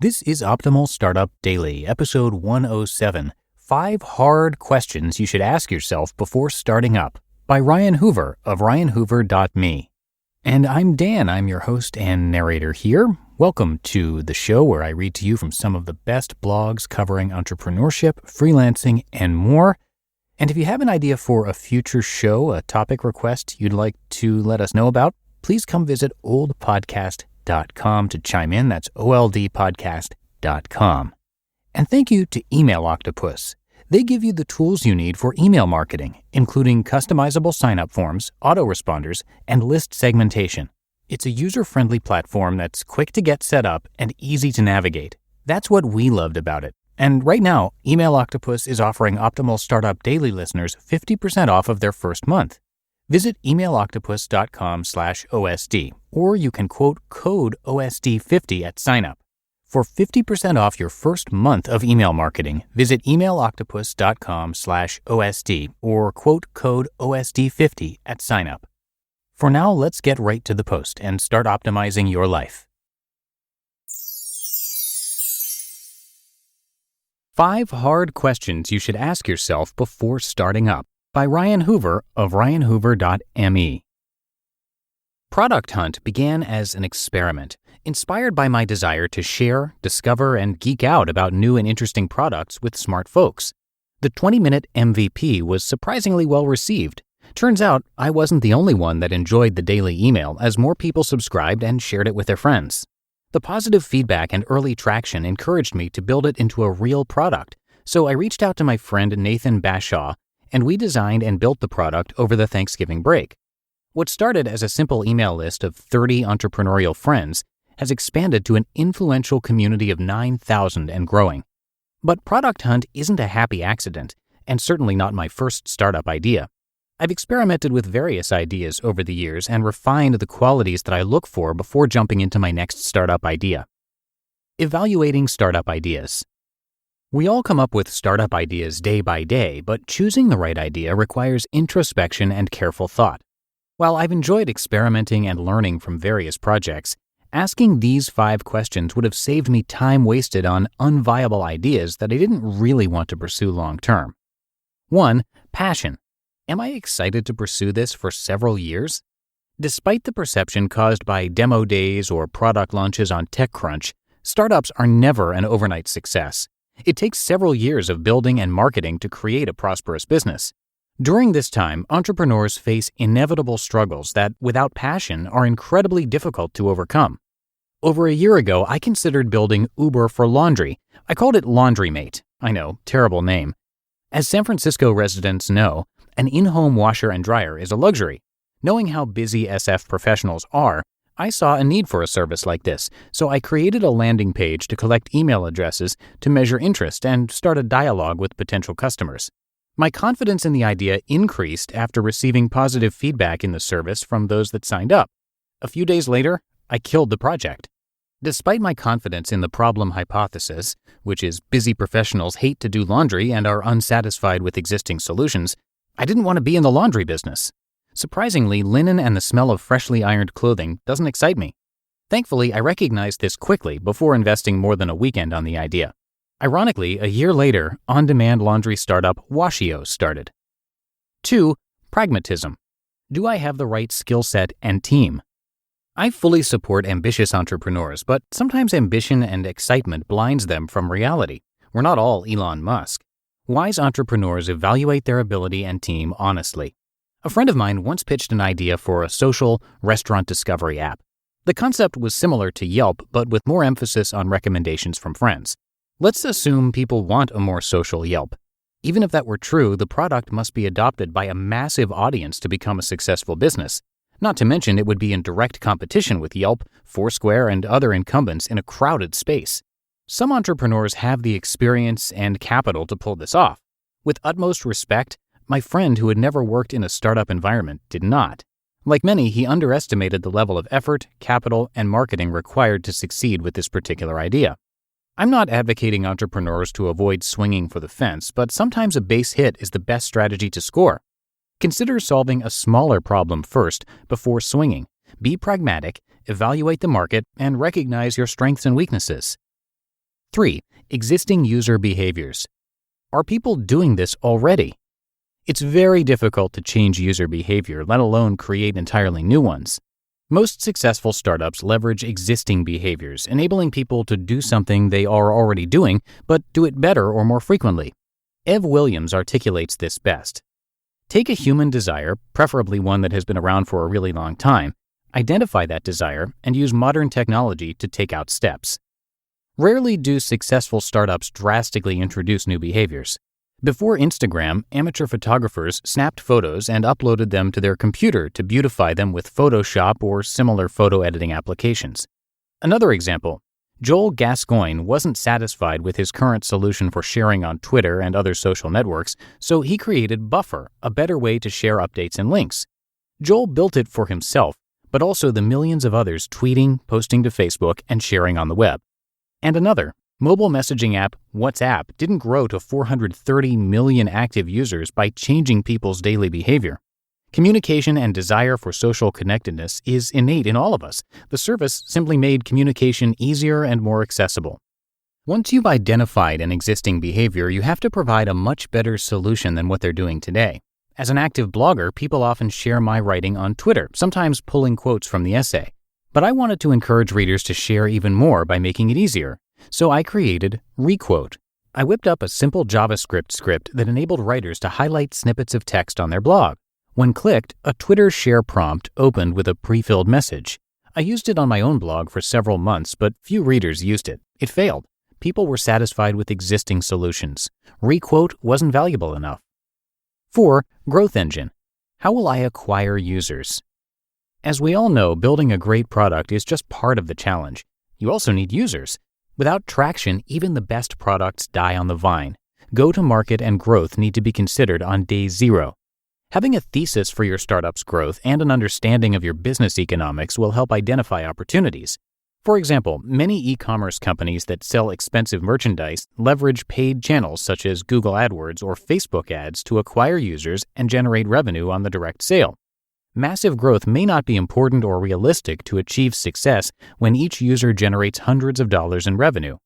This is Optimal Startup Daily, episode 107, 5 Hard Questions You Should Ask Yourself Before Starting Up, by Ryan Hoover of ryanhoover.me. And I'm Dan, I'm your host and narrator here. Welcome to the show where I read to you from some of the best blogs covering entrepreneurship, freelancing, and more. And if you have an idea for a future show, a topic request you'd like to let us know about, please come visit oldpodcast.com to chime in. That's oldpodcast.com. And thank you to Email Octopus. They give you the tools you need for email marketing, including customizable sign-up forms, autoresponders, and list segmentation. It's a user-friendly platform that's quick to get set up and easy to navigate. That's what we loved about it. And right now, Email Octopus is offering Optimal Startup Daily listeners 50% off of their first month. Visit emailoctopus.com/OSD, or you can quote code OSD50 at sign-up. For 50% off your first month of email marketing, visit emailoctopus.com/OSD or quote code OSD50 at sign-up. For now, let's get right to the post and start optimizing your life. 5 Hard Questions You Should Ask Yourself Before Starting Up, by Ryan Hoover of ryanhoover.me. Product Hunt began as an experiment, inspired by my desire to share, discover, and geek out about new and interesting products with smart folks. The 20-minute MVP was surprisingly well received. Turns out, I wasn't the only one that enjoyed the daily email, as more people subscribed and shared it with their friends. The positive feedback and early traction encouraged me to build it into a real product, so I reached out to my friend Nathan Bashaw, and we designed and built the product over the Thanksgiving break. What started as a simple email list of 30 entrepreneurial friends has expanded to an influential community of 9,000 and growing. But Product Hunt isn't a happy accident, and certainly not my first startup idea. I've experimented with various ideas over the years and refined the qualities that I look for before jumping into my next startup idea. Evaluating startup ideas. We all come up with startup ideas day by day, but choosing the right idea requires introspection and careful thought. While I've enjoyed experimenting and learning from various projects, asking these 5 questions would have saved me time wasted on unviable ideas that I didn't really want to pursue long term. 1. Passion. Am I excited to pursue this for several years? Despite the perception caused by demo days or product launches on TechCrunch, startups are never an overnight success. It takes several years of building and marketing to create a prosperous business. During this time, entrepreneurs face inevitable struggles that, without passion, are incredibly difficult to overcome. Over a year ago, I considered building Uber for laundry. I called it Laundry Mate. I know, terrible name. As San Francisco residents know, an in-home washer and dryer is a luxury. Knowing how busy SF professionals are, I saw a need for a service like this, so I created a landing page to collect email addresses to measure interest and start a dialogue with potential customers. My confidence in the idea increased after receiving positive feedback in the service from those that signed up. A few days later, I killed the project. Despite my confidence in the problem hypothesis, which is busy professionals hate to do laundry and are unsatisfied with existing solutions, I didn't want to be in the laundry business. Surprisingly, linen and the smell of freshly ironed clothing doesn't excite me. Thankfully, I recognized this quickly before investing more than a weekend on the idea. Ironically, a year later, on-demand laundry startup Washio started. 2. Pragmatism. Do I have the right skill set and team? I fully support ambitious entrepreneurs, but sometimes ambition and excitement blinds them from reality. We're not all Elon Musk. Wise entrepreneurs evaluate their ability and team honestly. A friend of mine once pitched an idea for a social restaurant discovery app. The concept was similar to Yelp, but with more emphasis on recommendations from friends. Let's assume people want a more social Yelp. Even if that were true, the product must be adopted by a massive audience to become a successful business. Not to mention it would be in direct competition with Yelp, Foursquare, and other incumbents in a crowded space. Some entrepreneurs have the experience and capital to pull this off. With utmost respect, my friend who had never worked in a startup environment did not. Like many, he underestimated the level of effort, capital, and marketing required to succeed with this particular idea. I'm not advocating entrepreneurs to avoid swinging for the fence, but sometimes a base hit is the best strategy to score. Consider solving a smaller problem first before swinging. Be pragmatic, evaluate the market, and recognize your strengths and weaknesses. 3. Existing user behaviors. Are people doing this already? It's very difficult to change user behavior, let alone create entirely new ones. Most successful startups leverage existing behaviors, enabling people to do something they are already doing, but do it better or more frequently. Ev Williams articulates this best. Take a human desire, preferably one that has been around for a really long time, identify that desire, and use modern technology to take out steps. Rarely do successful startups drastically introduce new behaviors. Before Instagram, amateur photographers snapped photos and uploaded them to their computer to beautify them with Photoshop or similar photo editing applications. Another example, Joel Gascoigne wasn't satisfied with his current solution for sharing on Twitter and other social networks, so he created Buffer, a better way to share updates and links. Joel built it for himself, but also the millions of others tweeting, posting to Facebook, and sharing on the web. And another, mobile messaging app WhatsApp didn't grow to 430 million active users by changing people's daily behavior. Communication and desire for social connectedness is innate in all of us. The service simply made communication easier and more accessible. Once you've identified an existing behavior, you have to provide a much better solution than what they're doing today. As an active blogger, people often share my writing on Twitter, sometimes pulling quotes from the essay. But I wanted to encourage readers to share even more by making it easier. So I created Requote. I whipped up a simple JavaScript script that enabled writers to highlight snippets of text on their blog. When clicked, a Twitter share prompt opened with a pre-filled message. I used it on my own blog for several months, but few readers used it. It failed. People were satisfied with existing solutions. Requote wasn't valuable enough. 4. Growth engine. How will I acquire users? As we all know, building a great product is just part of the challenge. You also need users. Without traction, even the best products die on the vine. Go-to-market and growth need to be considered on day zero. Having a thesis for your startup's growth and an understanding of your business economics will help identify opportunities. For example, many e-commerce companies that sell expensive merchandise leverage paid channels such as Google AdWords or Facebook ads to acquire users and generate revenue on the direct sale. Massive growth may not be important or realistic to achieve success when each user generates hundreds of dollars in revenue.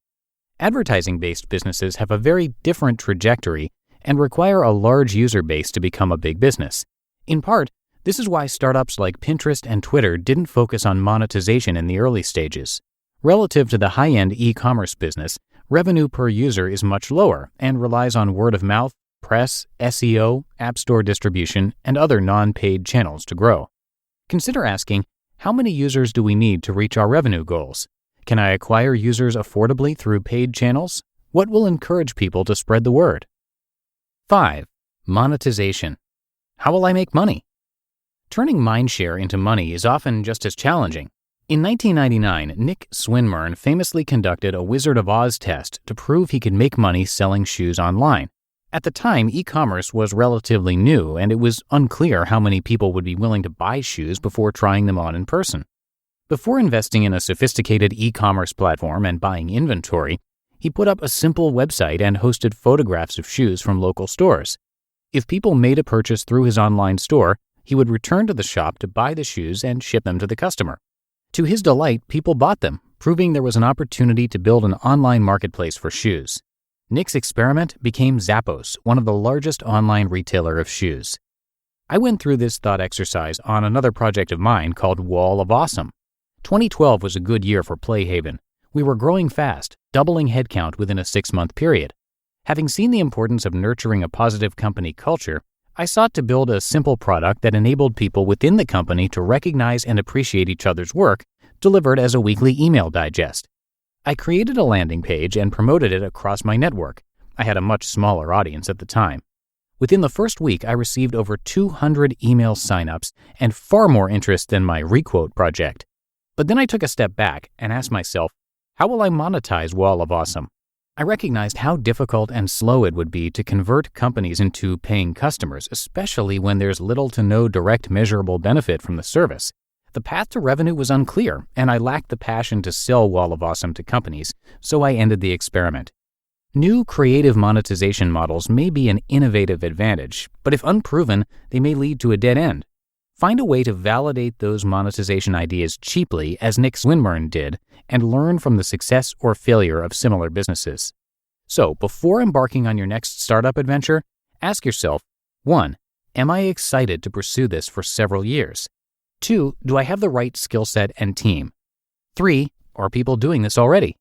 Advertising-based businesses have a very different trajectory and require a large user base to become a big business. In part, this is why startups like Pinterest and Twitter didn't focus on monetization in the early stages. Relative to the high-end e-commerce business, revenue per user is much lower and relies on word of mouth, press, SEO, App Store distribution, and other non-paid channels to grow. Consider asking, how many users do we need to reach our revenue goals? Can I acquire users affordably through paid channels? What will encourage people to spread the word? 5. Monetization. How will I make money? Turning mindshare into money is often just as challenging. In 1999, Nick Swinmurn famously conducted a Wizard of Oz test to prove he could make money selling shoes online. At the time, e-commerce was relatively new, and it was unclear how many people would be willing to buy shoes before trying them on in person. Before investing in a sophisticated e-commerce platform and buying inventory, he put up a simple website and hosted photographs of shoes from local stores. If people made a purchase through his online store, he would return to the shop to buy the shoes and ship them to the customer. To his delight, people bought them, proving there was an opportunity to build an online marketplace for shoes. Nick's experiment became Zappos, one of the largest online retailer of shoes. I went through this thought exercise on another project of mine called Wall of Awesome. 2012 was a good year for PlayHaven. We were growing fast, doubling headcount within a 6-month period. Having seen the importance of nurturing a positive company culture, I sought to build a simple product that enabled people within the company to recognize and appreciate each other's work, delivered as a weekly email digest. I created a landing page and promoted it across my network. I had a much smaller audience at the time. Within the first week, I received over 200 email signups and far more interest than my Requote project. But then I took a step back and asked myself, how will I monetize Wall of Awesome? I recognized how difficult and slow it would be to convert companies into paying customers, especially when there's little to no direct measurable benefit from the service. The path to revenue was unclear, and I lacked the passion to sell Wall of Awesome to companies, so I ended the experiment. New creative monetization models may be an innovative advantage, but if unproven, they may lead to a dead end. Find a way to validate those monetization ideas cheaply, as Nick Swinmurn did, and learn from the success or failure of similar businesses. So, before embarking on your next startup adventure, ask yourself, 1. Am I excited to pursue this for several years? 2. Do I have the right skill set and team? 3. Are people doing this already?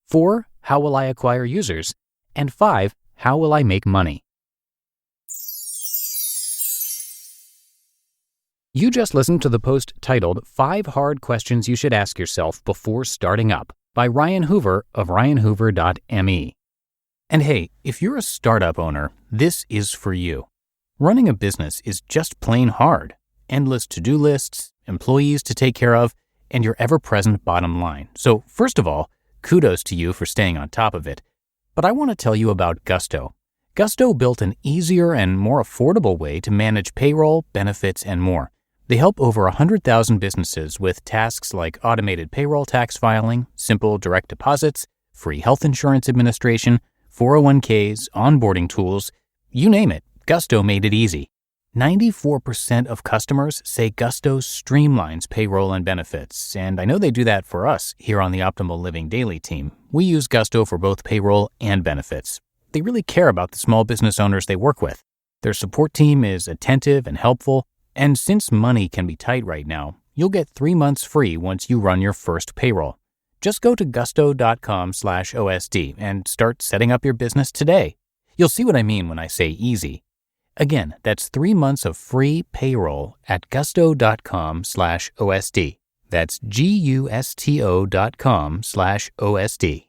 4. How will I acquire users? And 5. How will I make money? You just listened to the post titled 5 Hard Questions You Should Ask Yourself Before Starting Up by Ryan Hoover of ryanhoover.me. And hey, if you're a startup owner, this is for you. Running a business is just plain hard. Endless to-do lists, employees to take care of, and your ever-present bottom line. So first of all, kudos to you for staying on top of it. But I want to tell you about Gusto. Gusto built an easier and more affordable way to manage payroll, benefits, and more. They help over 100,000 businesses with tasks like automated payroll tax filing, simple direct deposits, free health insurance administration, 401ks, onboarding tools, you name it, Gusto made it easy. 94% of customers say Gusto streamlines payroll and benefits, and I know they do that for us here on the Optimal Living Daily team. We use Gusto for both payroll and benefits. They really care about the small business owners they work with. Their support team is attentive and helpful, and since money can be tight right now, you'll get 3 months free once you run your first payroll. Just go to gusto.com/OSD and start setting up your business today. You'll see what I mean when I say easy. Again, that's 3 months of free payroll at gusto.com/OSD. That's gusto.com/OSD.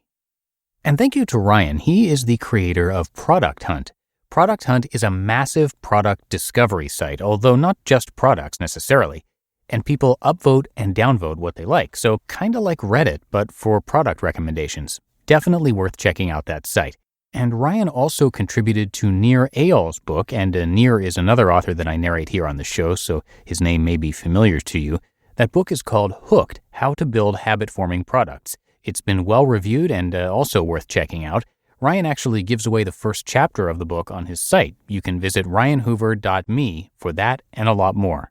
And thank you to Ryan. He is the creator of Product Hunt. Product Hunt is a massive product discovery site, although not just products necessarily. And people upvote and downvote what they like, so kind of like Reddit, but for product recommendations. Definitely worth checking out that site. And Ryan also contributed to Nir Eyal's book, and Nir is another author that I narrate here on the show, so his name may be familiar to you. That book is called Hooked: How to Build Habit-Forming Products. It's been well-reviewed and also worth checking out. Ryan actually gives away the first chapter of the book on his site. You can visit ryanhoover.me for that and a lot more.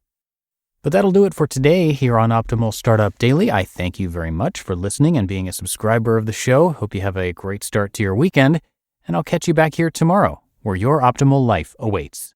But that'll do it for today here on Optimal Startup Daily. I thank you very much for listening and being a subscriber of the show. Hope you have a great start to your weekend, and I'll catch you back here tomorrow, where your optimal life awaits.